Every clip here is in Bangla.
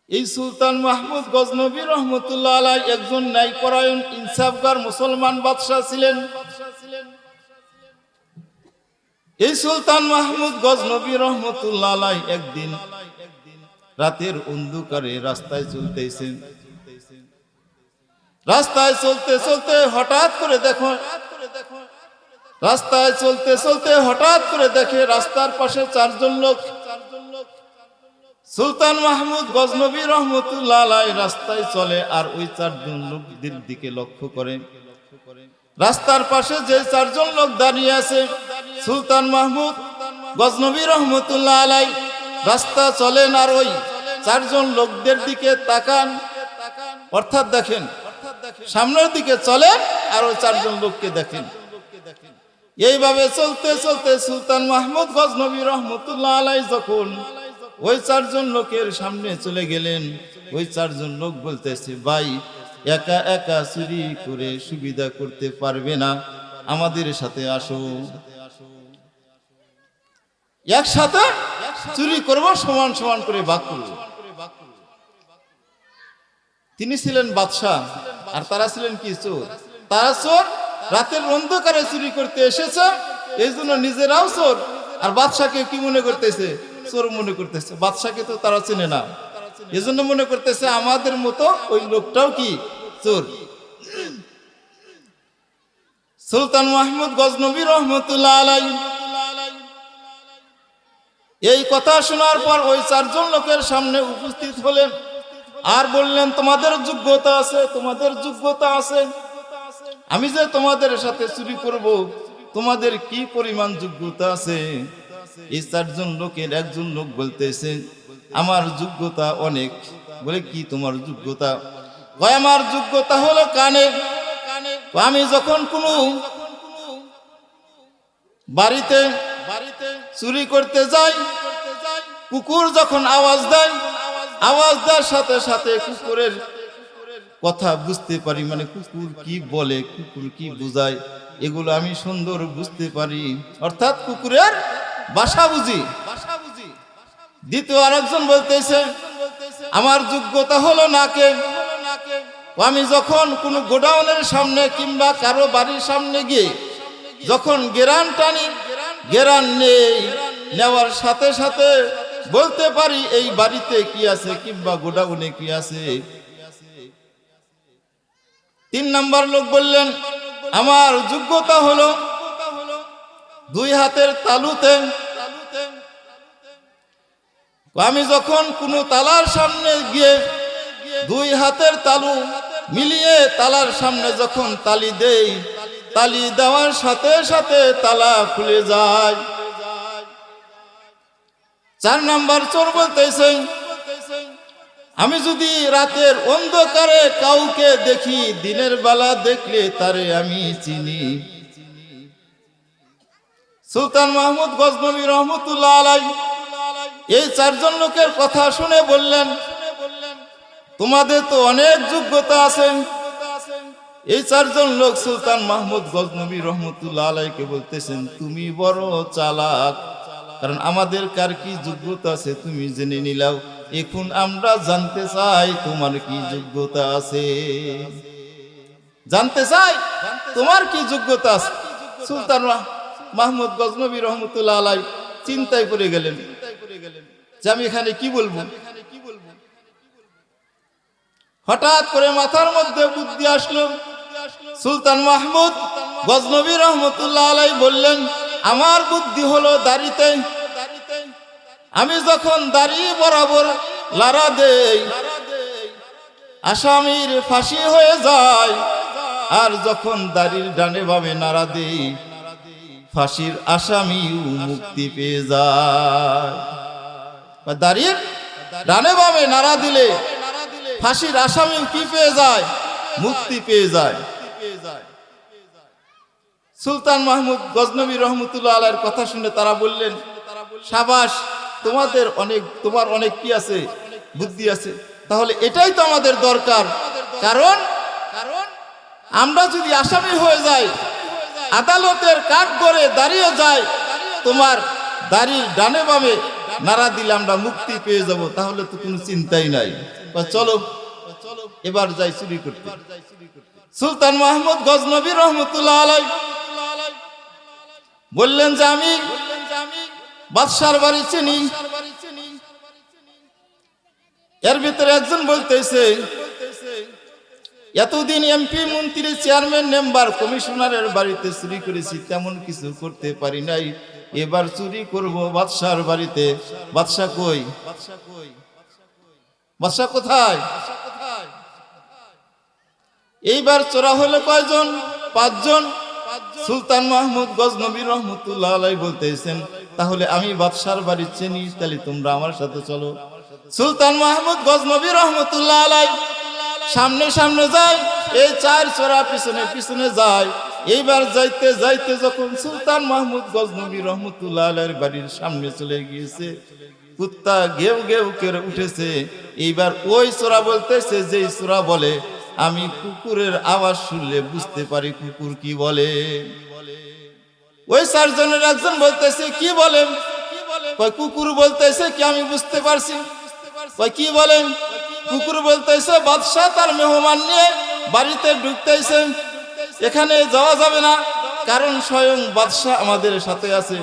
এই সুলতান মাহমুদ গজনবী রহমতুল্লাহ আলাইহি একজন ন্যায়পরায়ণ ইনসাফগার মুসলমান বাদশাহ ছিলেন। এই সুলতান মাহমুদ গজনবী রহমতুল্লাহ আলাইহি একদিন রাতের অন্ধকারে রাস্তায় চলতেছেন। রাস্তায় চলতে চলতে হঠাৎ করে দেখে রাস্তার পাশে চারজন লোক। সুলতান মাহমুদ গজনবী রহমতুল্লাহ আলাইহি রাস্তায় চলে আর ওই চারজন লোকদের দিকে লক্ষ্য করে। রাস্তার পাশে যে চারজন লোক দাঁড়িয়ে আছে, সুলতান মাহমুদ গজনবী রহমতুল্লাহ আলাইহি রাস্তা চলেন আর ওই চারজন লোকদের দিকে তাকান, অর্থাৎ দেখেন সামনের দিকে চলেন আর ওই চারজন লোককে দেখেন। এইভাবে চলতে চলতে সুলতান মাহমুদ গজনবী রহমতুল্লাহ আলাইহি যখন ওই চারজন লোকের সামনে চলে গেলেন, ওই চারজন লোক বলতেছে, ভাই একা একা চুরি করে সুবিধা করতে পারবে না, আমাদের সাথে আসো, একসাথে চুরি করব, সমান সমান করে ভাগ করব। তিনি ছিলেন বাদশাহ আর তারা ছিলেন কি? চোর। তারা চোর, রাতের অন্ধকারে চুরি করতে এসেছে, এই জন্য নিজেরাও চোর আর বাদশাকে কি মনে করতেছে? চোর মনে করতেছে। বাদশাকে তো তারা চেনে না, এজন্য মনে করতেছে আমাদের মতো ওই লোকটাও কি চোর। সুলতান মাহমুদ গজনবী রহমতুল্লাহ আলাইহি এই কথা শোনার পর ওই চারজন লোকের সামনে উপস্থিত হলেন আর বললেন, তোমাদের যোগ্যতা আছে, তোমাদের যোগ্যতা আছে, আমি যে তোমাদের সাথে চুরি করব, তোমাদের কি পরিমাণ যোগ্যতা আছে? এই চারজন লোকের একজন লোক বলতেছে, আমার যোগ্যতা অনেক। বলে, কি তোমার যোগ্যতা? আমার যোগ্যতা হলো কানে। আমি যখন কোনো বাড়িতে চুরি করতে যাই, কুকুর যখন আওয়াজ দেয়, আওয়াজ দেওয়ার সাথে সাথে কুকুরের কথা বুঝতে পারি, মানে কুকুর কি বলে, কুকুর কি বোঝায়, এগুলো আমি সুন্দর বুঝতে পারি, অর্থাৎ কুকুরের ভাষা বুঝি। দ্বিতীয় আরেকজন বলতেছে, আমার যোগ্যতা হলো নাকে। আমি যখন কোনো গোডাউনের সামনে কিংবা কারো বাড়ির সামনে গিয়ে যখন গেরান টানি, গেরান নেওয়ার সাথে সাথে বলতে পারি এই বাড়িতে কি আছে কিংবা গোডাউনে কি আছে। তিন নাম্বার লোক বললেন, আমার যোগ্যতা হলো দুই হাতের তালুতে। আমি যখন কোনো তালার সামনে গিয়ে দুই হাতের তালু মিলিয়ে তালার সামনে যখন তালি দেই, তালি দেওয়ার সাথে সাথে তালা খুলে যায়। চার নাম্বার চোর বলতেছে, আমি যদি রাতের অন্ধকারে কাউকে দেখি, দিনের বেলা দেখলে তারে আমি চিনি। সুলতান মাহমুদ গজনবী রহমতুল্লাহ আলাইহি এই চারজন লোকের কথা শুনে বললেন, তোমাদের তো অনেক যোগ্যতা আছে। এই চারজন লোক সুলতান মাহমুদ গজনবী রহমতুল্লাহ আলাইহিকে বলতেছেন, তুমি বড় চালাক, কারণ আমাদের কার কি যোগ্যতা আছে তুমি জেনে নিলাও, এখন আমরা জানতে চাই তোমার কি যোগ্যতা আছে, জানতে চাই তোমার কি যোগ্যতা আছে। সুলতান মাহমুদ গজনবী রহমতুল্লাহ আলাইহি চিন্তায় পড়ে গেলেন যে আমি এখানে কি বলবো। হঠাৎ করে মাথার মধ্যে বুদ্ধি আসলো। সুলতান মাহমুদ গজনবী রহমতুল্লাহ আলাইহি বললেন, আমার বুদ্ধি হলো দাড়িতে। আমি যখন দাড়ি বরাবর লাড়া দেই, আসামির ফাঁসি হয়ে যায়, আর যখন দাড়ির ডানে বামে নাড়া দেই, ফাঁসির আসামিও মুক্তি পেয়ে যায়। দাড়ির ডানে বামে নাড়া দিলে ফাঁসির আসামিও কি পেয়ে যায়? মুক্তি পেয়ে যায়। সুলতান মাহমুদ গজনবী রহমতুল্লাহ আলাইহির কথা শুনে তারা বললেন, সাবাস, তোমার অনেক কি আছে? বুদ্ধি আছে। তাহলে এটাই তো আমাদের দরকার, কারণ আমরা যদি আসামি হয়ে যাই, আদালতের কাঠ করে দাঁড়িয়ে যায়, তোমার দাড়ির ডানে বামে নারা দিলে আমরা মুক্তি পেয়ে যাব, তাহলে তো কোনো চিন্তাই নাই। চলো এবার যাই চুরি করতে। সুলতান মাহমুদ গজনবী রহমতুল্লাহ আলাইহি বললেন যে আমি বাদশার বাড়ি চিনি। এর ভিতরে একজন বলতেছে এতদিন এমপি মন্ত্রী চেয়ারম্যান মেম্বার কমিশনারের বাড়িতে চুরি করেছি, তেমন কিছু করতে পারি নাই, এবার চুরি করব বাদশার বাড়িতে। বাদশা কই? বাদশা কোথায়? এইবার চোরা হলো কয়জন? 5 জন। সুলতান মাহমুদ গজনবী রহমতুল্লাহ আলাইহি বলতেছেন তাহলে আমি বাদশার বাড়ি চিনি, তাহলে তোমরা আমার সাথে চলো। সুলতান মাহমুদ গজনবী রহমতুল্লাহ আলাইহি সামনে সামনে যায়, এই 4 চোরা পিছনে পিছনে যায়। এইবার যাইতে যাইতে যখন সুলতান মাহমুদ গজনবী রহমতুল্লাহ আলাইহির বাড়ির সামনে চলে গিয়েছে, কুত্তা ঘেউ ঘেউ করে উঠেছে। এইবার ওই চোরা বলতেছে, যে চোরা বলে আমি কুকুরের আওয়াজ শুনলে বুঝতে পারি কুকুর কি বলে। ওই 4 জনের একজন বলতেছে কি বলেন? কয় কুকুর বলতেছে কি আমি বুঝতে পারছি। কয় কি বলেন? কুকুর বলতেছে বাদশা তার মেহমান নিয়ে বাড়িতে ঢুকতেছে, এখানে যাওয়া যাবে না, কারণ স্বয়ং বাদশা আমাদের সাথে আছে।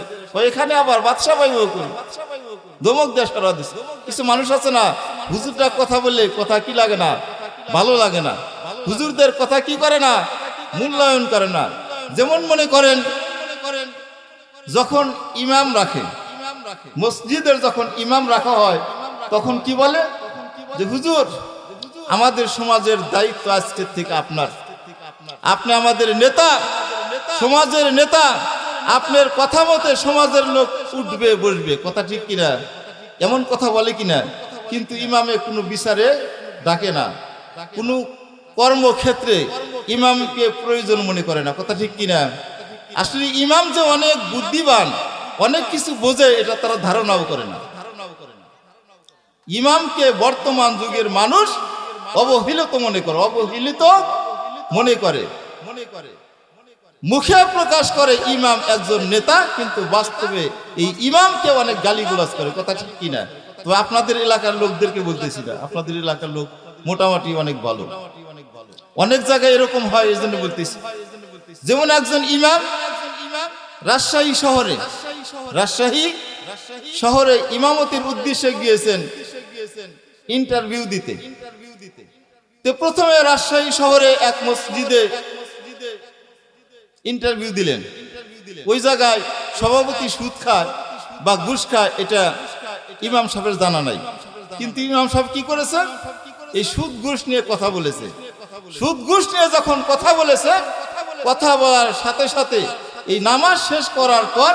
এখানে আবার বাদশা পাইব কই? ধমক দিয়ে সরা দিছে। কিছু মানুষ আছে না, হুজুরটা কথা বললে কথা কি লাগে না, ভালো লাগে না, হুজুরদের কথা কি করে না, মূল্যায়ন করে না। যেমন মনে করেন যখন ইমাম রাখে, মসজিদের যখন ইমাম রাখা হয় তখন কি বলে যে হুজুর আমাদের সমাজের দায়িত্ব আজকের থেকে আপনার, আপনি আমাদের নেতা, সমাজের নেতা, আপনার কথা মতে সমাজের লোক উঠবে বসবে। কথা ঠিক কিনা? এমন কথা বলে কিনা? কিন্তু ইমামে কোনো বিচারে ডাকে না, কোনো কর্মক্ষেত্রে ইমামকে প্রয়োজন মনে করে না। কথা ঠিক কিনা? আসলে ইমাম যে অনেক বুদ্ধিমান, অনেক কিছু বোঝে, এটা তারা ধারণাও করে না। ইমামকে বর্তমান যুগের মানুষ অবহেলিত মনে করে, অবহেলিত মনে করে, মুখে প্রকাশ করে ইমাম একজন নেতা, কিন্তু বাস্তবে এই ইমামকে অনেক গালিগালাজ করে। কথা ঠিক কিনা? তো আপনাদের এলাকার লোকদেরকে বলতেছি না, আপনাদের এলাকার লোক মোটামুটি অনেক ভালো, অনেক জায়গায় এরকম হয়, এই জন্য বলতেছি। যেমন একজন ইমাম রাজশাহী শহরে ইমামতির উদ্দেশ্যে গিয়েছেন ইন্টারভিউ দিতে। তো প্রথমে রাজশাহী শহরে এক মসজিদে ইন্টারভিউ দিলেন। ওই জায়গায় সভাপতি সুদ খায় বা ঘুষ খায়, এটা ইমাম সাহেবের জানা নাই। কিন্তু ইমাম সাহেব কি করেছে? এই সুদ ঘুষ নিয়ে কথা বলেছে। সুদ ঘুষ নিয়ে যখন কথা বলেছে, কথা বলার সাথে সাথে এই নামাজ শেষ করার পর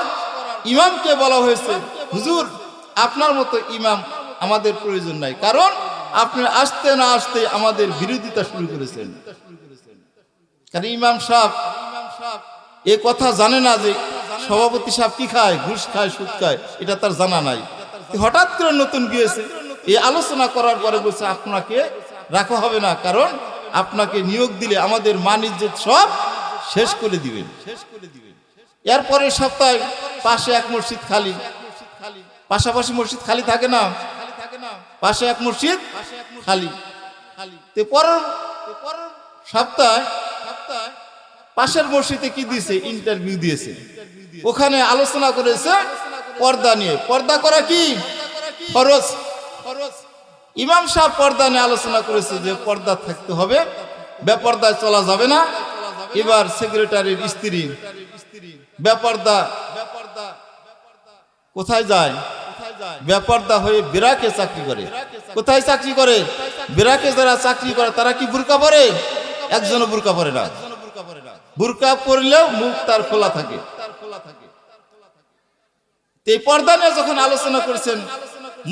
ইমামকে বলা হয়েছে, হুজুর আপনার মতো ইমাম আমাদের প্রয়োজন নাই, কারণ আপনি আসতে না আসতে আমাদের বিরোধিতা শুরু করেছেন। কারণ ইমাম সাহেব এ কথা জানে না যে সভাপতি সাহেব কি খায়, ঘুষ খায়, সুদ খায়, এটা তার জানা নাই। হঠাৎ করে নতুন গিয়েছে, এই আলোচনা করার পরে বলছে আপনাকে রাখা হবে না, কারণ আপনাকে নিয়োগ দিলে আমাদের মান ইজ্জত সব শেষ করে দিবেন। এরপরে সপ্তাহে পাশে এক মসজিদ খালি, পাশাপাশি মসজিদ খালি থাকে না, পাশে এক মসজিদ খালি। পরের সপ্তাহে পাশের মসজিদে কি দিয়েছে? ইন্টারভিউ দিয়েছে। ওখানে আলোচনা করেছে পর্দা নিয়ে। পর্দা করা কি ফরজ। ইমাম সাহেব পর্দা নিয়ে আলোচনা করেছে যে পর্দা থাকতে হবে, বেপর্দায় চলা যাবে না। এবার সেক্রেটারির স্ত্রী বেপর্দা কোথায় যায়? বেপর্দা হয়ে বিরাকে চাকরি করে। কোথায় চাকরি করে? বিরাকে যারা চাকরি করে তারা কি বুরকা পরে? একজনও বুরকা পরে না। বুরকা পরলেও মুখ তার খোলা থাকে। এই পর্দা নিয়ে যখন আলোচনা করছেন,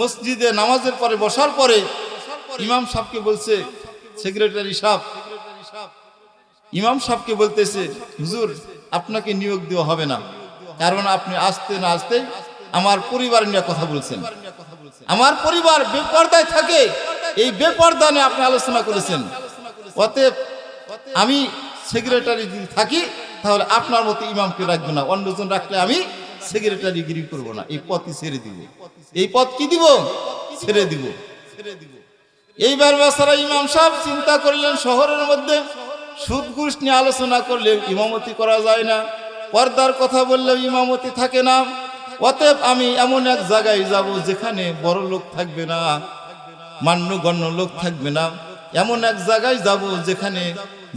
মসজিদে নামাজের পরে বসার পরে ইমাম সাহেবকে বলছে, সেক্রেটারি সাহেব ইমাম সাহেবকে বলতেছে, হুজুর আপনাকে নিয়োগ দেওয়া হবে না, কারণ আপনি আসতে না আসতে আমার পরিবার নিয়ে কথা বলছেন। আমার পরিবার বেপর্দায় থাকে, এই বেপর্দা নিয়ে আপনি আলোচনা করেছেন। অতএব আমি সেক্রেটারি যদি থাকি তাহলে আপনার মতো ইমামকে রাখবো না, অন্যজন রাখলে আমি সেক্রেটারিগিরি করব না, এই পদই ছেড়ে দিব। এই পদ কি দিব? ছেড়ে দিব। এইবার বেচারা ইমাম সাহেব চিন্তা করলেন, শহরের মধ্যে সুদ ঘুষ নিয়ে আলোচনা করলে ইমামতি করা যায় না, পর্দার কথা বললেও ইমামতি থাকে না। অতএব আমি এমন এক জায়গায় যাব যেখানে বড় লোক থাকবে না, মান্যগণ্য লোক থাকবে না। এমন এক জায়গায় যাব যেখানে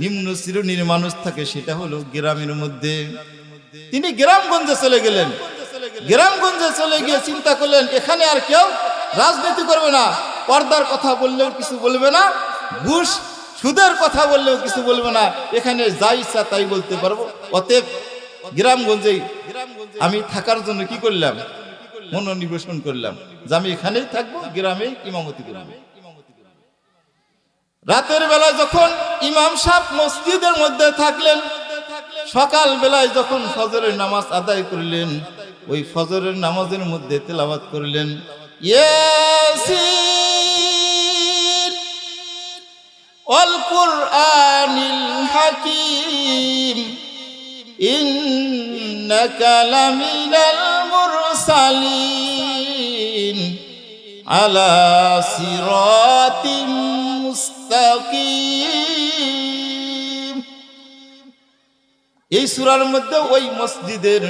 নিম্ন শ্রেণীর মানুষ থাকে, সেটা হলো গ্রামের মধ্যে। তিনি গ্রামগঞ্জে চলে গেলেন। গ্রামগঞ্জে চলে গিয়ে চিন্তা করলেন, এখানে আর কেউ রাজনীতি করবে না, পর্দার কথা বললেও কিছু বলবে না, ঘুষ সুদের কথা বললেও কিছু বলবে না, এখানে যা ইচ্ছা তাই বলতে পারবো। অতএব গ্রামগঞ্জেই আমি থাকার জন্য কি করলাম? মনোনিবেশন করলাম যে আমি এখানেই থাকবো, গ্রামেই ইমামতি করব। রাতের বেলায় যখন ইমাম সাহেব মসজিদের মধ্যে থাকলেন, সকাল বেলায় যখন ফজরের নামাজ আদায় করলেন, ওই ফজরের নামাজের মধ্যে তেলাওয়াত করলেন, ইয়াসিন ওয়াল কুরআনিল হাকীম ইন্নাকা লামিনাল মুরসালিন আলা সিরাতিম মুস্তাকিম। এই সূরার মধ্যে ওই মসজিদের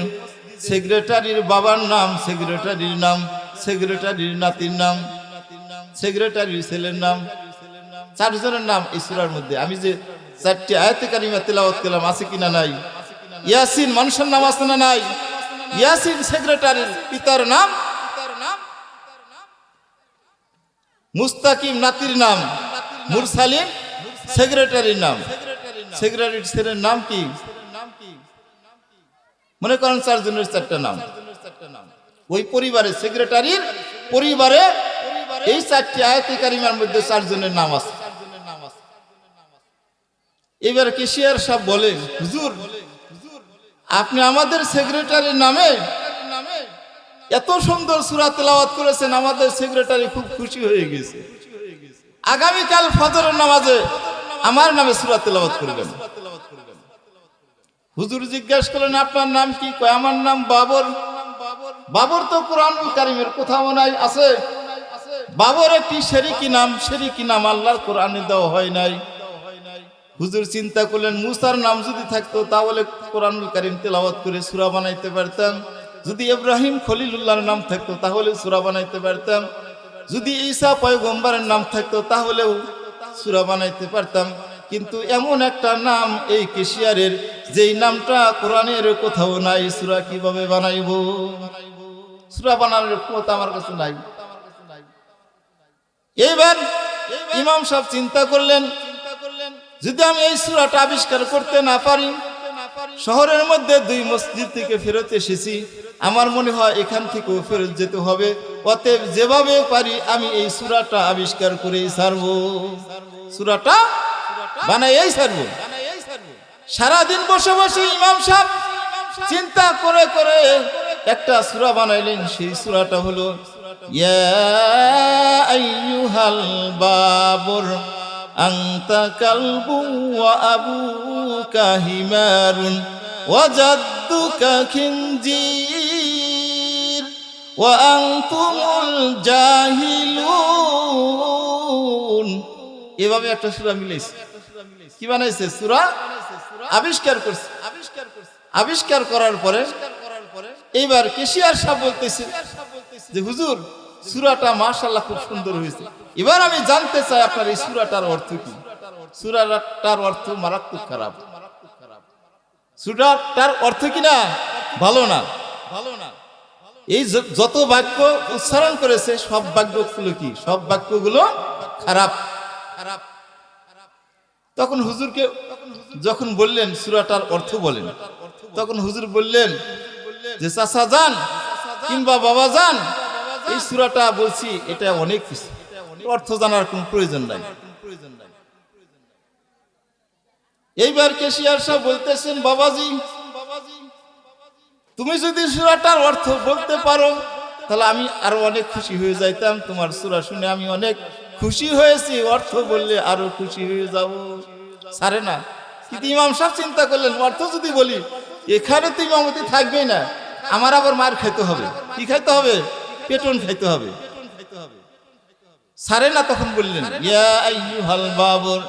সেক্রেটারির বাবার নাম, সেক্রেটারির নাম, সেক্রেটারির নাতির নাম, সেক্রেটারির ছেলের নাম, চারজনের নাম এই সূরার মধ্যে। আমি যে 4টি আয়াতে কারিমা তেলাওয়াত করলাম, আছে কিনা নাই? ইয়াসিন মানুষের নাম আছে না নাই? ইয়াসিন সেক্রেটারির পিতার নাম, মুস্তাকিম নাতির নাম, মুরসালিন সেক্রেটারির নাম। সেক্রেটারির ছেলের নাম কি? মনে করেন 4 জনের 4টা নাম। ওই পরিবারে, সেক্রেটারির পরিবারে এই 4টি আয়াতে কারিমার মধ্যে 4 জনের নাম আছে। এবার কেশিয়ার সাহেব বলেন, হুজুর আপনি আমাদের সেক্রেটারির নামে এত সুন্দর সূরা তেলাওয়াত করেছেন, আমাদের সেক্রেটারি খুব খুশি হয়ে গেছে। আগামীকাল ফজরের নামাজে আমার নামে সূরা তেলাওয়াত করবেন। হুজুর জিজ্ঞাসা করলেন, আপনার নাম কি? কয় আমার নাম বাবর। বাবর তো কুরআনুল কারীমের কোথাও নাই। আছে বাবর একটি শিরকি নাম, শিরকি নাম আল্লাহর কোরআনে দেওয়া হয় নাই। হুজুর চিন্তা করলেন, মুসার নাম যদি থাকতো তাহলে কোরআনুল কারীম তেলাওয়াত করে সূরা বানাইতে পারতাম। যদি ইব্রাহিম খলিলুল্লাহর নাম থাকতো তাহলে সূরা বানাইতে পারতাম। যদি ঈসা পয়গম্বরের নাম থাকতো তাহলেও সূরা বানাইতে পারতাম। কিন্তু এমন একটা নাম এই কেশিয়ারের, যেই নামটা কোরআনের কোথাও নাই, সূরা কিভাবে বানাইবো? সূরা বানানোর ক্ষমতা আমার কাছে নাই। এইবার ইমাম সাহেব চিন্তা করলেন, যদি আমি এই সূরাটা আবিষ্কার করতে না পারি, শহরের মধ্যে 2 মসজিদ থেকে ফেরত এসেছি, আমার মনে হয় এখান থেকেও ফেরত যেতে হবে। অতএব যেভাবে পারি আমি এই সূরাটা আবিষ্কার করেই ছাড়বো, সূরাটা বানাইই ছাড়বো। সারাদিন বসে বসে ইমাম সাহেব চিন্তা করে করে একটা সূরা বানাইলেন। সেই সূরাটা হলো ইয়া আইয়ুহাল বাবুর আনতা কালবু ওয়া আবুকা হিমারুন ওয়া জাদ্দুকা খিনজির ওয়া আনতুমুল জাহিলুন। এভাবে একটা সূরা মিলাইছে। কি বানাইছে? সূরা আবিষ্কার করছে। আবিষ্কার করার পরে এইবার কেশিয়ার সাহেব বলতেছে যে হুজুর সূরাটা মাশাআল্লাহ খুব সুন্দর হয়েছে। এবার আমি জানতে চাই আপনার এই সূরাটার অর্থ কি? সূরাটার অর্থ মারাত্মক খারাপ। সূরাটার অর্থ কি না? ভালো না। এই যত বাক্য উচ্চারণ করেছে সব বাক্যগুলো কি? সব বাক্যগুলো খারাপ। তখন হুজুরকে যখন বললেন সূরাটার অর্থ বলেন, তখন হুজুর বললেন যে চাচা যান কিংবা বাবা যান, এই সূরাটা বলছি এটা অনেক কিছু, অর্থ জানার কোনো প্রয়োজন নাই। এইবার কেশিয়ার সাহেব বলতেছেন, বাবাজি তুমি যদি সূরাটার অর্থ বলতে পারো তাহলে আমি আরো অনেক খুশি হয়ে যাইতাম। তোমার সূরা শুনে আমি অনেক খুশি হয়েছি, অর্থ বললে আরো খুশি হয়ে যাব। সারে না। কিন্তু ইমাম সাহেব চিন্তা করলেন, অর্থ যদি বলি এখানে তো ইমামতি থাকবেই না, আমার আবার মার খাইতে হবে। কি খাইতে হবে? পেটন খাইতে হবে। সারে না তখন বললেন, ইয়া আইয়ুহাল বাবর,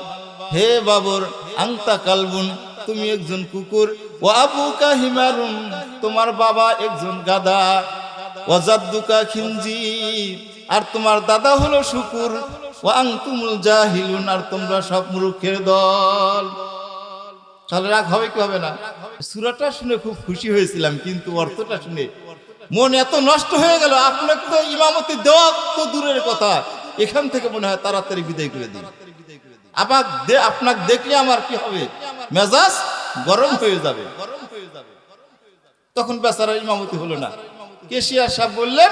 হে বাবর, আনতা কালবুন, তুমি একজন কুকুর, ওয়া আবুকা হিমারুন, তোমার বাবা একজন গাধা, ওয়া জাদ্দুকা খিনজির, আর তোমার দাদা হলো শুকুর, ওয়া আনতুমুল জাহিলুন, আর তোমরা সব মূর্খের দল। তাহলে রাগ হবে কি হবে না? সূরাটা শুনে খুব খুশি হয়েছিলাম, কিন্তু অর্থটা শুনে মন এত নষ্ট হয়ে গেল। আপনাকে তো ইমামতি দেওয়া তো দূরের কথা, এখান থেকে মনে হয় তাড়াতাড়ি বিদায় করে দিন। আপনাকে দেখলে আমার কি হবে? মেজাজ গরম হয়ে যাবে। তখন বেচারা ইমামতি হলো না। কেশিয়ার সাহেব বললেন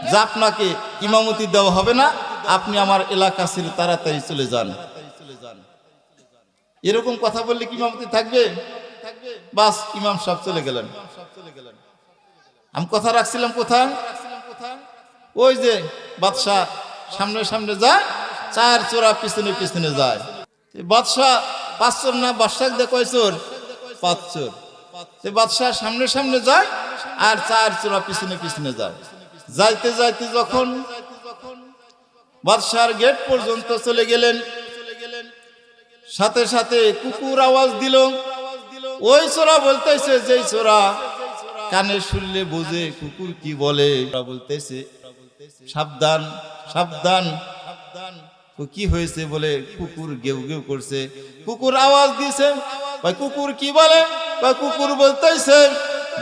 যে আপনাকে ইমামতি দেওয়া হবে না, আপনি আমার এলাকা ছেড়ে তাড়াতাড়ি চলে যান। এরকম কথা বললে কি ইমামতি থাকবে? বাস, ইমাম সাহেব চলে গেলেন। আমি কথা রাখছিলাম কোথায়? ওই যে বাদশাহ সামনে সামনে যায়, চার চোরা পিছনে পিছনে যায়। বাদশাহ 5 চোর না, বাদশাহ দেখো চোর 5 চোর। বাদশাহ সামনে সামনে যায় আর 4 চোরা পিছনে পিছনে যায়। যাইতে যাইতে যখন বাদশার গেট পর্যন্ত চলে গেলেন, সাথে সাথে কুকুর আওয়াজ দিল। ওই চোরা বলতেছে, যেই চোরা কানে শুনলে বোঝে কুকুর কি বলে, বলতেছে সাবধান সাবধান। কি হয়েছে বলে, কুকুর গেউ গেউ করছে। কুকুর আওয়াজ দিয়েছে, ভাই কুকুর কি বলে? ভাই কুকুর বলতেছে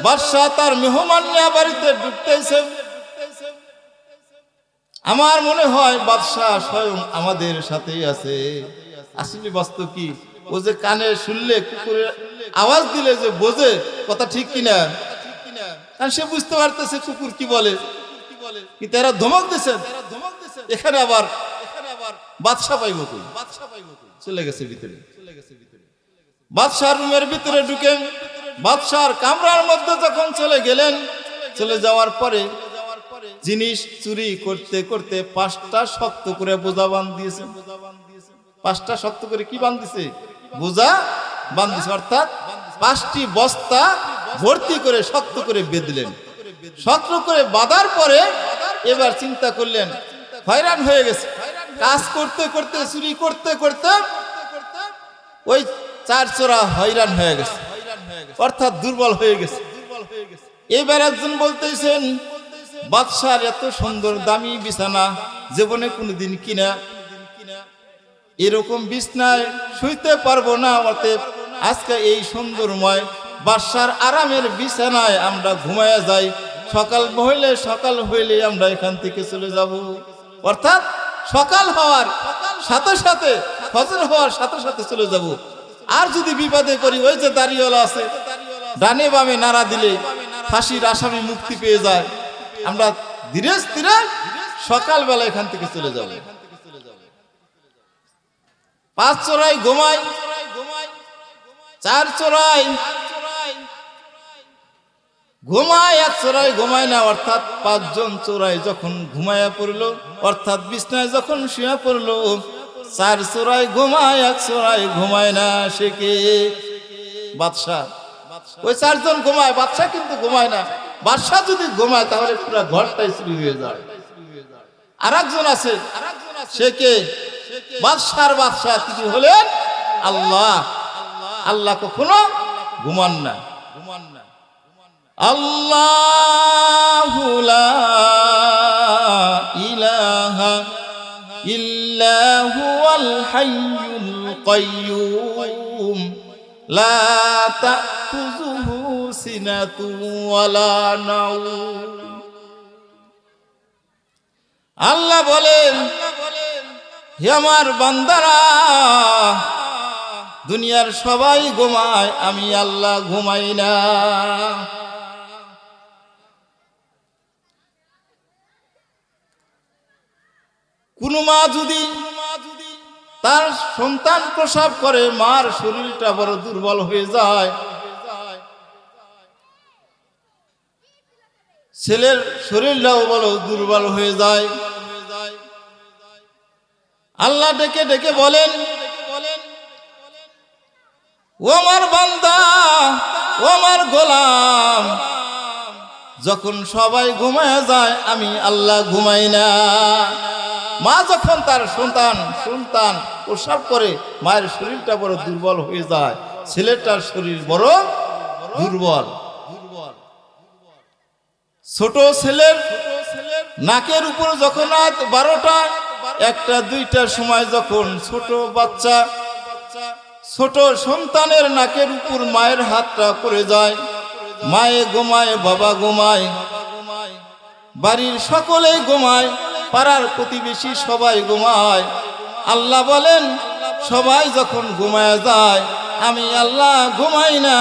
বাদশাহ তার মেহমান নিয়ে বাড়িতে ঢুকতেছে। আমার মনে হয় বাদশাহ স্বয়ং আমাদের সাথেই আছে। আসলে বাস্তব কি, ও যে কানে শুনলে কুকুরের আওয়াজ দিলে যে বোঝে, কথা ঠিক কিনা? কারণ সে বুঝতে পারতেছে কুকুর কি বলে, কিন্তু এরা ধমক দিছে। এখানে আবার বাদশাহ পাইব কই? চলে গেছে ভিতরে। বাদশাহ রুমের ভিতরে ঢুকে বাদশার কামরার মধ্যে যখন চলে গেলেন, চলে যাওয়ার পরে জিনিস চুরি করতে করতে 5টা শক্ত করে বোঝা বাঁধিয়েছে। 5টা শক্ত করে কি বাঁধিয়েছে? বোঝা বাঁধিয়েছে, অর্থাৎ 5টি বস্তা ভর্তি করে শক্ত করে বেঁধলেন। শক্ত করে বাঁধার পরে এবার চিন্তা করলেন, হয়রান হয়ে গেছে। কাজ করতে করতে, চুরি করতে করতে ওই 4 চোরা হয়রান হয়ে গেছে, অর্থাৎ দুর্বল হয়ে গেছে। এবার একজন বলতেছেন, বাদশার এত সুন্দর দামি বিছানা জীবনে কোনোদিন কিনা, এরকম বিছনায় শুইতে পারবো না, অতএব আজকে এই সুন্দরময় বাদশার আরামের বিছানায় আমরা ঘুমায়া যাই। সকাল হইলে আমরা এখান থেকে চলে যাব। অর্থাৎ সকাল হওয়ার সাথে সাথে, ফজর হওয়ার সাথে সাথে চলে যাব। আর যদি বিপদে পড়ি, ওই যে দাড়িওয়ালা আছে, ডানে বামে নাড়া দিলে ফাঁসির আসামি মুক্তি পেয়ে যায়। আমরা ধীরে ধীরে সকালবেলা এখান থেকে চলে যাব। 5 চোরাই ঘুমায়, 4 চোরাই ঘুমায়, 1 চোরাই ঘুমায় না। অর্থাৎ 5 জন চোরাই যখন ঘুমায়া পড়লো, অর্থাৎ বিছনায় যখন শুয়ে পড়লো, 4 চোরাই ঘুমায়, 1 চোরাই ঘুমায় না। সে কে? বাদশাহ। ওই 4 জন ঘুমায়, বাদশাহ কিন্তু ঘুমায় না। বাদশাহ যদি ঘুমায় তাহলে পুরো ঘরটাই চুরি হয়ে যায়। আর একজন আছে, সে কে? বাদশার বাদশাহ তিনি হলেন আল্লাহ। আল্লাহ কখনো ঘুমান না। আল্লাহু লা ইলাহা ইল্লা হুয়াল হাইয়ুল কাইয়্যুম লা তাখুযুহু সিনাতুন ওয়ালা নাওম। আল্লাহ বলেন, হে আমার বান্দারা, দুনিয়ার সবাই ঘুমায়, আমি আল্লাহ ঘুমাই না। কোন মা যদি তার সন্তান প্রসব করে, মার শরীরটা বড় দুর্বল হয়ে যায়, ছেলের শরীরটাও বড় দুর্বল হয়ে যায়। আল্লাহ ডেকে ডেকে বলেন, ও আমার বান্দা, ও আমার গোলাম, যখন সবাই ঘুমায় যায় আমি আল্লাহ ঘুমাই না। মা যখন তার সন্তান প্রসাব করে মায়ের শরীরটা বড় দুর্বল হয়ে যায়, ছেলেটার শরীর বড় দুর্বল। ছোট ছেলের নাকের উপর যখন রাত 12টা 1টা 2টার সময় যখন ছোট বাচ্চা ছোট সন্তানের নাকের উপর মায়ের হাতটা পড়ে যায়, মায়ে ঘুমায়, বাবা ঘুমায়, বাড়ির সকলেই ঘুমায়, পাড়ার প্রতিবেশী সবাই ঘুমায়। আল্লাহ বলেন সবাই যখন ঘুমায় যায় আমি আল্লাহ ঘুমাই না,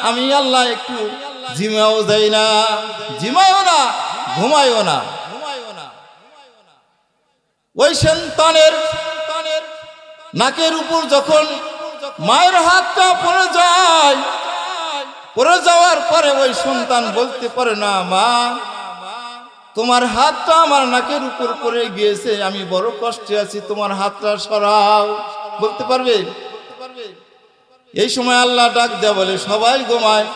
আমি আল্লাহ একটু জিমাও যাই না, জিমায়ও না, ঘুমায়ও না। ওই সন্তানের নাকের উপর যখন মায়ের হাতটা পড়ে যায়, পড়ে যাওয়ার পরে ওই সন্তান বলতে পারে না, মা তোমার হাতটা আমার নাকের উপর পড়ে গিয়েছে, আমি বড় কষ্টে আছি, তোমার হাতটা সরাও। বলতে পারবে? এই সময় আল্লাহ ডাক দেয়া বলে সবাই ঘুমায়।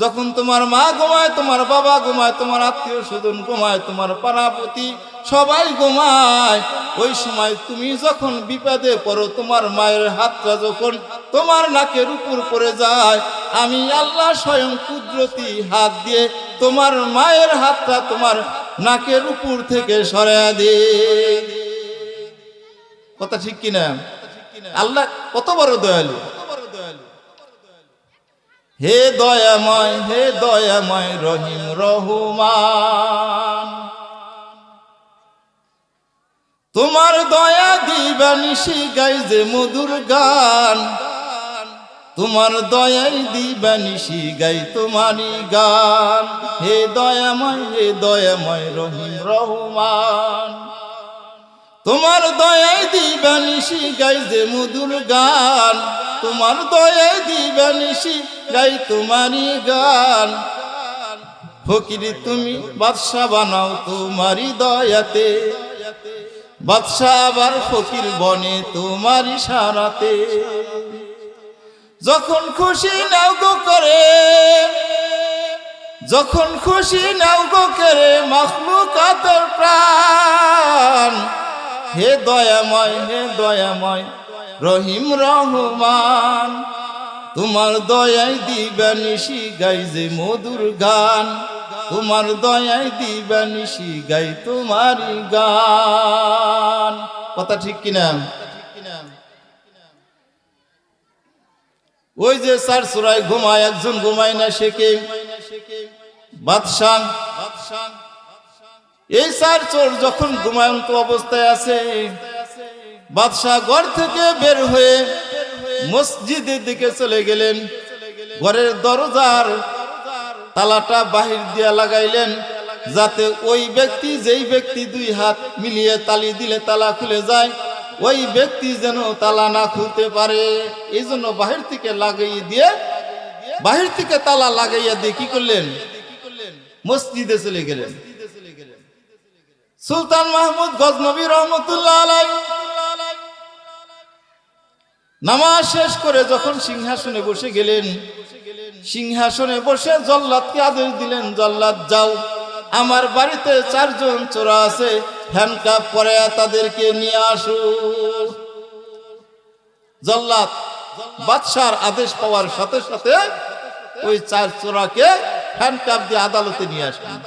যখন তোমার মা ঘুমায়, তোমার বাবা ঘুমায়, তোমার আত্মীয় স্বজন ঘুমায়, তোমার পাড়াপতি সবাই ঘুমায়, ওই সময় তুমি যখন বিপদে পড়ো, তোমার মায়ের হাতটা যখন তোমার নাকের উপর পড়ে যায়, আমি আল্লাহ স্বয়ং কুদরতি হাত দিয়ে তোমার মায়ের হাতটা তোমার নাকের উপর থেকে সরিয়ে দিই। কথা ঠিক কিনা? আল্লাহ কত বড় দয়ালু। হে দয়াময়, হে দয়াময় রহিম রহমান, তোমার দয়া দিবানিশি গাই যে মধুর গান, তোমার দয়াই দিবানিশি গাই তোমারই গান। হে দয়াময়, হে দয়াময় রহিম রহমান, তোমার দয়াই দিবানিশি গাই যে মধুর গান, তোমার দয়াই দিবানিশি গাই তোমারই গান। ফকির তুমি বাদশা বানাও তোমারই দয়াতে, বাদশা আবার ফকির বনে তোমার ইশারাতে। যখন খুশি নাও গো করে, যখন খুশি নাও গো করে মাখলুকাতের প্রাণ। হে দয়াময়, হে দয়াময় রহিম রহমান, তোমার দয়াই দিবানিশি গাই যে মধুর গান, তোমার দয়াই দিবানিশি গাই তোমারই গান। কথা ঠিক কিনা? ওই যে চার চোরাই ঘুমায়, একজন ঘুমায় না, সে কে? বাদশাহ। এই চার চোর যখন ঘুমায়ন্ত অবস্থায় আছে, বাদশাহ ঘর থেকে বের হয়ে মসজিদের দিকে চলে গেলেন। ঘরের দরজার তালাটা বাহির দিয়া লাগাইলেন, যাতে ওই ব্যক্তি, যেই ব্যক্তি 2 হাত মিলিয়ে তালি দিলে তালা খুলে যায়, ওই ব্যক্তি যেন তালা না খুলতে পারে। এই জন্য বাহির থেকে লাগাইয়ে দিয়ে, বাহির থেকে তালা লাগাইয়া দিয়ে কি করলেন? মসজিদে চলে গেলেন। সুলতান মাহমুদ গজনবী রহমতুল্লাহ আলাইহি নামাজ শেষ করে যখন সিংহাসনে বসে গেলেন, সিংহাসনে বসে জল্লাদকে আদেশ দিলেন, জল্লাদ যাও, আমার বাড়িতে 4 জন চোরা আছে, হ্যান্ডকাপ পরে তাদেরকে নিয়ে আসো। জল্লাদ বাদশার আদেশ পাওয়ার সাথে সাথে ওই 4 চোরাকে হ্যান্ডকাপ দিয়ে আদালতে নিয়ে আসলেন।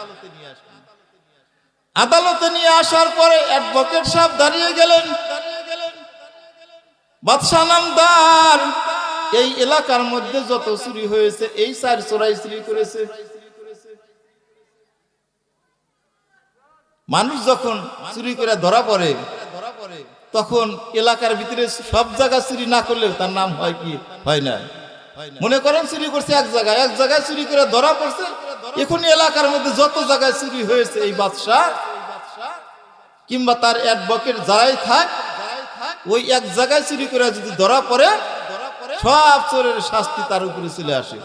আদালতে নিয়ে আসার পরে অ্যাডভোকেট সাহেব দাঁড়িয়ে গেলেন। বাদশা নামদার, এই এলাকার মধ্যে যত চুরি হয়েছে এই 4 চোরাই চুরি করেছে। মানুষ যখন চুরি করে ধরা পড়ে, তখন এলাকার ভিতরে সব জায়গা চুরি না করলেও তার নাম হয় কি? হয় না। মনে করেন চুরি করছে এক জায়গায় চুরি করে ধরা পড়ছে, এখন এলাকার মধ্যে যত জায়গায় চুরি হয়েছে, এই বাদশা কিংবা তার অ্যাডভোকেট যারাই থাক, ওই এক জায়গায় চুরি করে যদি ধরা পড়ে, সব চোরের শাস্তি তার উপরে চলে আসে,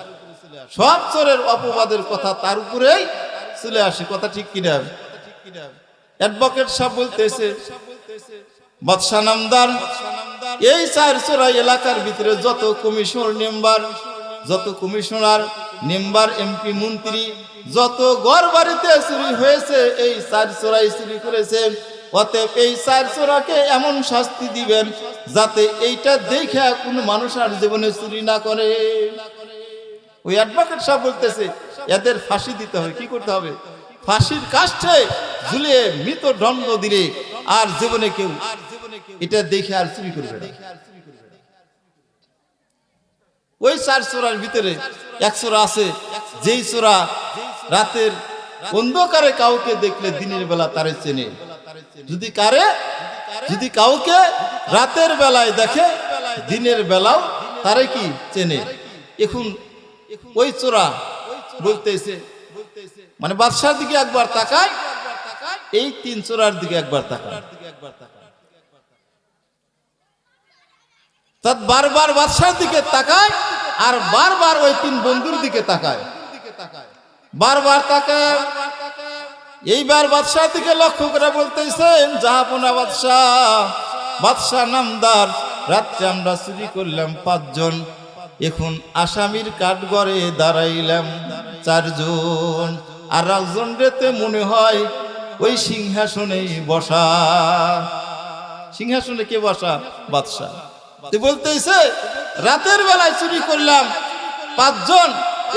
সব চোরের অপবাদের কথা তার উপরেই চলে আসে। কথা ঠিক কিনা? অ্যাডভোকেট সাহেব বলতেছে, বাদশা নামদার, এই 4 চোরাই এলাকার ভিতরে যত কমিশনার মেম্বার, যত কমিশনার মেম্বার এমপি মন্ত্রী যত ঘর বাড়িতে চুরি হয়েছে এই চার চোরাই চুরি করেছে। অতএব এই চার চোরাকে এমন শাস্তি দিবেন যাতে এইটা দেখে কোনো মানুষ আর জীবনে চুরি না করে। ওই অ্যাডভোকেট সাহেব বলতেছে এদের ফাঁসি দিতে হবে। কি করতে হবে? ফাঁসির কাষ্ঠে ঝুলিয়ে মৃত্যুদণ্ড দিলে আর জীবনে কেউ এটা দেখে আর চুরি করবে না। ওই চার চোরার ভিতরে এক চোরা আছে, যেই চোরা রাতের অন্ধকারে কাউকে দেখলে দিনের বেলা তারে চেনে। যদি কাউকে রাতের বেলায় দেখে দিনের বেলাও তারে কি চেনে। এখন ওই চোরা বলতেছে মানে বাদশার দিকে একবার তাকায়, এই তিন চোরার দিকে একবার তাকায়। তার বারবার বাদশার দিকে তাকায় আর বারবার ওই তিন বন্ধুর দিকে তাকায়, বারবার তাকায়। এইবার বাদশার দিকে লক্ষ্য করে বলতেছেন, জাহাপনা বাদশাহ নামদার, রাত্রে আমরা চুরি করলাম 5 জন, এখন আসামির কাঠগড়ে দাঁড়াইলাম 4 জন, আর একজন রেতে মনে হয় ওই সিংহাসনেই বসা। সিংহাসনে কে বসা? বাদশাহ। বলতেছে রাতের বেলায় চুরি করলাম 5 জন,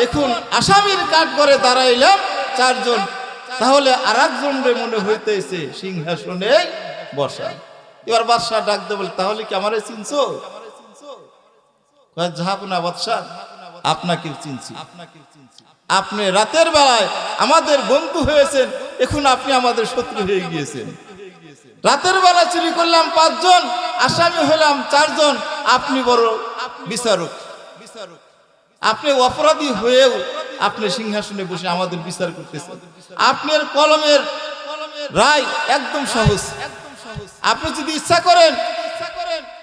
এখন আসামির কাঠগড়ে দাঁড়াইলাম 4 জন, তাহলে আর একজন রে মনে হইতেছে সিংহাসনে বসা। এবার বাদশাহ ডাক দে বলে, তাহলে কি আমারে চিনছো? জাহাপনা বাদশাহ, আপনাকে চিনছি। আপনি রাতের বেলায় আমাদের বন্ধু হয়েছেন, এখন আপনি আমাদের শত্রু হয়ে গিয়েছেন। রাতের বেলা চুরি করলাম 5 জন, আসামি হলাম 4 জন, আপনি বড় বিচারক। আপনি অপরাধী হয়েও আপনি সিংহাসনে বসে আমাদের বিচার করতেছেন। আপনার কলমের রায় একদম সহজ। আপনি যদি ইচ্ছা করেন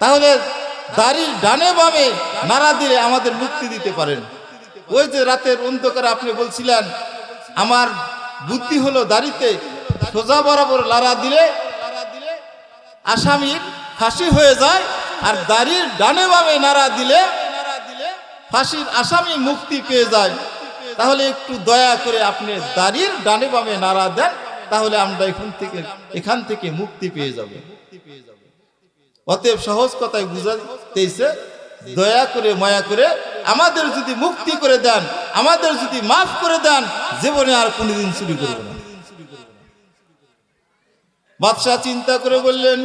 তাহলে দাড়ির ডানে বামে নাড়া দিলে আমাদের মুক্তি দিতে পারেন। ওই যে রাতের অন্ধকারে আপনি বলছিলেন আমার বুদ্ধি হলো দাড়িতে সোজা বরাবর নাড়া দিলে আসামির ফাঁসি হয়ে যায়, আর দাড়ির ডানে বামে নাড়া দিলে ফাঁসির আসামি মুক্তি পেয়ে যায়। তাহলে একটু দয়া করে আপনি দাড়ির ডানে বামে নাড়া দেন, তাহলে আমরা এখান থেকে মুক্তি পেয়ে যাব। অতএব সহজ কথায় বুঝাতেছে, দয়া করে মায়া করে আমাদের যদি মুক্তি করে দেন, আমাদের যদি মাফ করে দেন, জীবনে আর কোনোদিন চুরি করব না। বাদশাহ চিন্তা করে বললেন,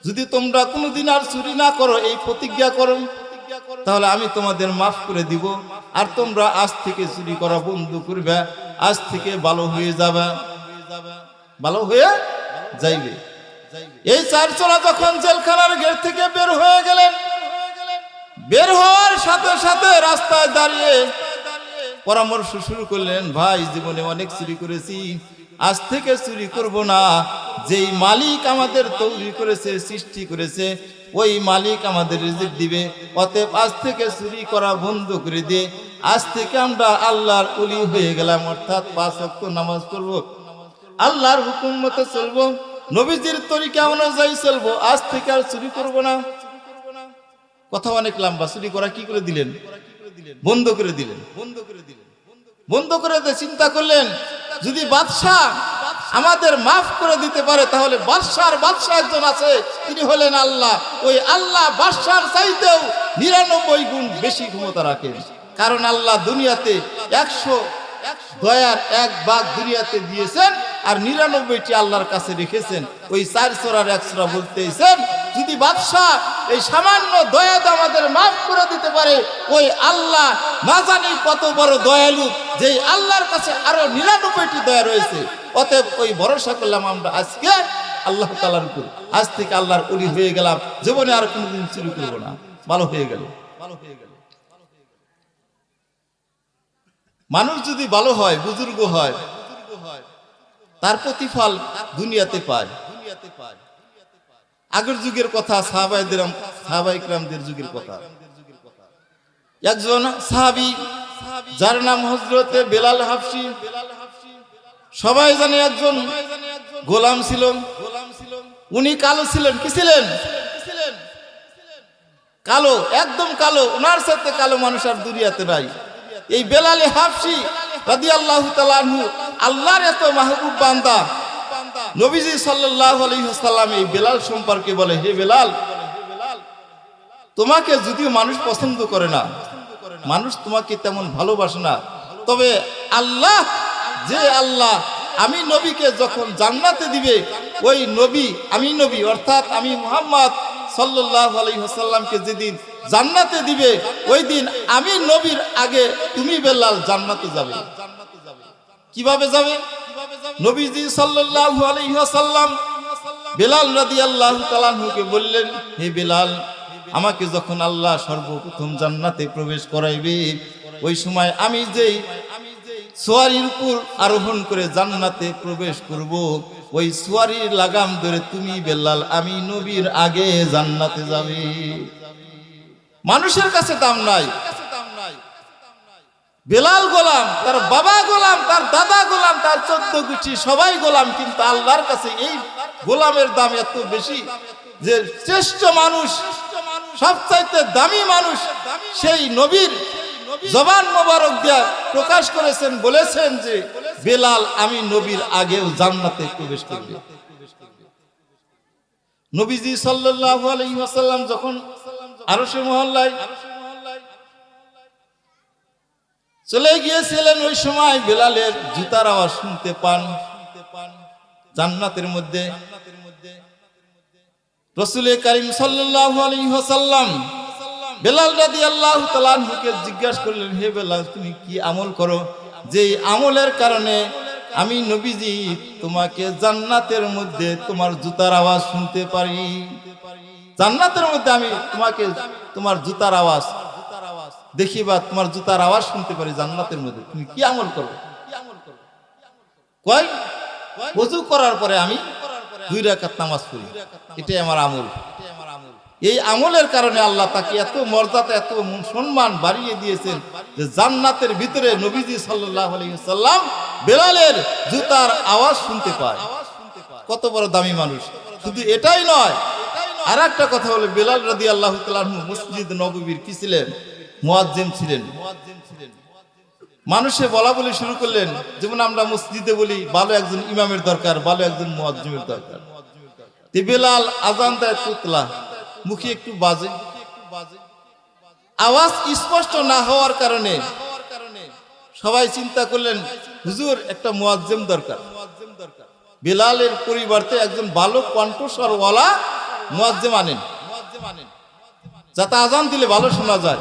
যদি তোমরা কোনোদিন আর চুরি না করো, এই প্রতিজ্ঞা করো, তাহলে আমি তোমাদের মাফ করে দিব, আর তোমরা আজ থেকে চুরি করা বন্ধ করবে, আজ থেকে ভালো হয়ে যাবে, ভালো হয়ে যাইবে। এই 4 চোরা যখন জেলখানার গেট থেকে বের হয়ে গেলেন, বের হওয়ার সাথে সাথে রাস্তায় দাঁড়িয়ে পরামর্শ শুরু করলেন, ভাই জীবনে অনেক চুরি করেছি, আজ থেকে চুরি করব না। যেই মালিক আমাদের তৈরি করেছে, সৃষ্টি করেছে, ওই মালিক আমাদের রিজিক দিবে। অতএব আজ থেকে চুরি করা বন্ধ করে দিয়ে আজ থেকে আমরা আল্লাহর ওলি হয়ে গেলাম, অর্থাৎ 5 ওয়াক্ত নামাজ পড়ব, আল্লাহর হুকুম মতো চলবো, নবীজির তরিকা অনুযায়ী চলবো, আজ থেকে আর চুরি করব না। কথা অনেক লম্বা। চুরি করা কি করে দিলেন? বন্ধ করে দিলেন। বন্ধ করে দিয়ে চিন্তা করলেন, যদি বাদশাহ আমাদের মাফ করে দিতে পারে, তাহলে বাদশাহ একজন আছে, তিনি হলেন আল্লাহ। ওই আল্লাহ বাদশার চাইতেও 99 গুণ বেশি ক্ষমতা রাখেন। কারণ আল্লাহ দুনিয়াতে 100 দয়ার 1 ভাগ দুনিয়াতে দিয়েছেন, আর 99টি আল্লাহর কাছে রেখেছেন। ওই 4 চোরার 1 চোরা বলতেছেন, যদি বাদশাহ এই সামান্য দয়া আমাদের মাফ করে দিতে পারে, ওই আল্লাহ না জানি কত বড় দয়ালু, যেই আল্লাহর কাছে আরো 99টি দয়া রয়েছে। অতএব ওই ভরসা করলাম আমরা আজকে আল্লাহ তাআলার উপর, আজ থেকে আল্লাহর ওলি হয়ে গেলাম, জীবনে আর কোনোদিন চুরি করব না। ভালো হয়ে গেল। মানুষ যদি ভালো হয়, বুজুর্গ হয়, তার প্রতিফল দুনিয়াতে পায়। আগের যুগের কথা, সাহাবায়ে কিরামদের যুগের কথা। একজন সাহাবী যার নাম হযরতে বেলাল হাবশী, সবাই জানে একজন গোলাম ছিল। উনি কালো ছিলেন। কি ছিলেন? কালো, একদম কালো। ওনার সাথে কালো মানুষ আর দুনিয়াতে নাই। এই বেলাল হাবশী রাদিয়াল্লাহু তাআলা আনহু আল্লাহর এত মাহবুব বান্দা। নবীজি সাল্লাল্লাহু আলাইহি ওয়াসাল্লাম এই বেলাল সম্পর্কে বলে, হে বেলাল, তোমাকে যদিও মানুষ পছন্দ করে না, মানুষ তোমাকে তেমন ভালোবাসে না, তবে আল্লাহ, যে আল্লাহ আমি নবীকে যখন জান্নাতে দিবে, ওই নবী, আমি নবী অর্থাৎ আমি মুহাম্মদ সাল্লাল্লাহু আলাইহি ওয়াসাল্লামকে যেদিন জান্নাতে দিবে, ওই দিন আমি নবীর আগে তুমি বেলাল জান্নাতে যাবে। কিভাবে যাবে? নবীজি সাল্লাল্লাহু আলাইহি ওয়াসাল্লাম বেলাল রাদিয়াল্লাহু তাআলা আনহুকে বললেন, হে বেলাল, আমাকে যখন আল্লাহ সর্বপ্রথম জান্নাতে প্রবেশ করাইবে, ওই সময় আমি যেই সোয়ারির উপর আরোহণ করে জান্নাতে প্রবেশ করব, ওই সোয়ারির লাগাম ধরে তুমি বেলাল আমি নবীর আগে জান্নাতে যাবে। মানুষের কাছে দাম নাই, বেলাল গোলাম, তার বাবা গোলাম, তার দাদা গোলাম, তার 14 গোষ্ঠী সবাই গোলাম, কিন্তু আল্লাহর কাছে এই গোলামের দাম এত বেশি যে শ্রেষ্ঠ মানুষ, সবচাইতে দামি মানুষ সেই নবীর জবান মোবারক দিয়া প্রকাশ করেছেন, বলেছেন যে বেলাল আমি নবীর আগেও জান্নাতে প্রবেশ করবে। নবীজি সাল্লাল্লাহু আলাইহি ওয়াসাল্লাম যখন আরশে মহল্লায় চলে গিয়েছিলেন, ওই সময় বেলালের জুতার আওয়াজ শুনতে পান জান্নাতের মধ্যে। রাসূল কারীম সাল্লাল্লাহু আলাইহি ওয়াসাল্লাম বেলাল রাদিয়াল্লাহু তাআলা আনহুকে জিজ্ঞাসা করলেন, হে বেলাল, তুমি কি আমল করো যে আমলের কারণে আমি নবীজি তোমাকে জান্নাতের মধ্যে তোমার জুতার আওয়াজ শুনতে পারি? জান্নাতের মধ্যে আমি তোমাকে তোমার জুতার আওয়াজ দেখি বা তোমার জুতার আওয়াজ শুনতে পারি জান্নাতের মধ্যে, তুমি কি আমল করো? কয়, ওযু করার পরে আমি 2 রাকাত নামাজ পড়ি, এটাই আমার আমল। এই আমলের কারণে আল্লাহ তাকে এত মর্যাদা, এত সম্মান বাড়িয়ে দিয়েছেন যে জান্নাতের ভিতরে নবীজি সাল্লাল্লাহু আলাইহি ওয়াসাল্লাম বেলালের জুতার আওয়াজ শুনতে পায়। কত বড় দামি মানুষ! শুধু এটাই নয়, আর একটা কথা হলো, বেলাল রাদিয়াল্লাহু তাআলা আনহু মসজিদ নববীর কি ছিলেন? মুয়াজ্জিন ছিলেন। মানুষে বলা বলি শুরু করলেন, যেমন আমরা মসজিদে বলি ভালো একজন ইমামের দরকার, ভালো একজন মুয়াজ্জিনের দরকার। বেলাল আজান দেয় তুতলা, মুখে একটু বাজে, আওয়াজ স্পষ্ট না হওয়ার কারণে সবাই চিন্তা করলেন হুজুর একটা মুয়াজ্জিন দরকার। বেলালের পরিবর্তে একজন ভালো কণ্ঠস্বরওয়ালা মুয়াজ্জিন আনেন, যাতে আজান দিলে ভালো শোনা যায়।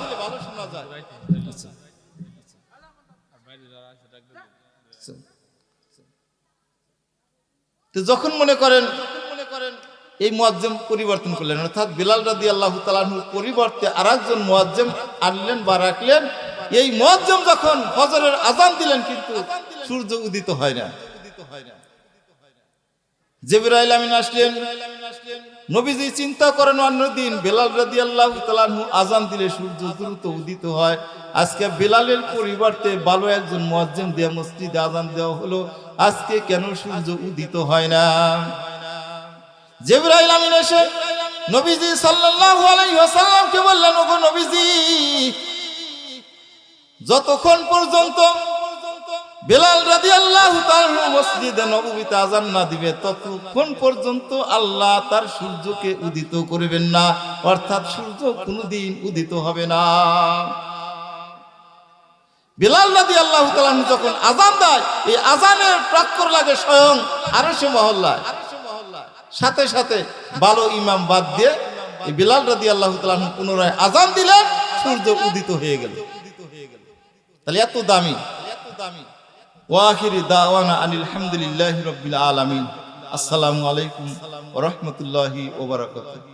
তো যখন মনে করেন এই মুয়াজ্জিন পরিবর্তন করলেন, অর্থাৎ বেলাল রাদিয়াল্লাহু তাআলা আনহুর পরিবর্তে আরেকজন মুয়াজ্জিন আনলেন বা রাখলেন। এই মুয়াজ্জিন যখন ফজরের আজান দিলেন, কিন্তু সূর্য উদিত হয় না। জিবরাইল আমিন আসলেন, নবীজি চিন্তা করেন অন্যদিন বেলাল রাদিয়াল্লাহু তাআলা আনহু আজান দিলে সূর্য দ্রুত উদিত হয়, আজকে বেলালের পরিবর্তে ভালো একজন মুয়াজ্জিন দিয়ে মসজিদে আজান দেওয়া হলো, আজকে কেন সূর্য উদিত হয় না? জিবরাইল আমিন এসে নবীজি সাল্লাল্লাহু আলাইহি ওয়াসাল্লামকে বললেন, ওগো নবীজি, যতক্ষণ পর্যন্ত বেলাল রাদিয়াল্লাহু তাআলা মসজিদে নববীতে আযান না দিবে, ততক্ষণ পর্যন্ত আল্লাহ তার সূর্যকে উদিত করবেন না, অর্থাৎ সূর্য কোনদিন উদিত হবে না। বেলাল রাদিয়াল্লাহু তাআলা যখন আযান দেয়, এই আযানের প্রাক্কর লাগে স্বয়ং আরশে মহল্লায়। সাথে সাথে ভালো ইমাম বাদ দিয়ে এই বেলাল রাদিয়াল্লাহু তাআলা পুনরায় আযান দিলেন, সূর্য উদিত হয়ে গেল। তাহলে এত দামি। ওয়া আখিরি দাওয়ানা আনিল হামদুলিল্লাহি রাব্বিল আলামিন। আসসালামু আলাইকুম ওয়া রাহমাতুল্লাহি ওয়া বারাকাতুহু।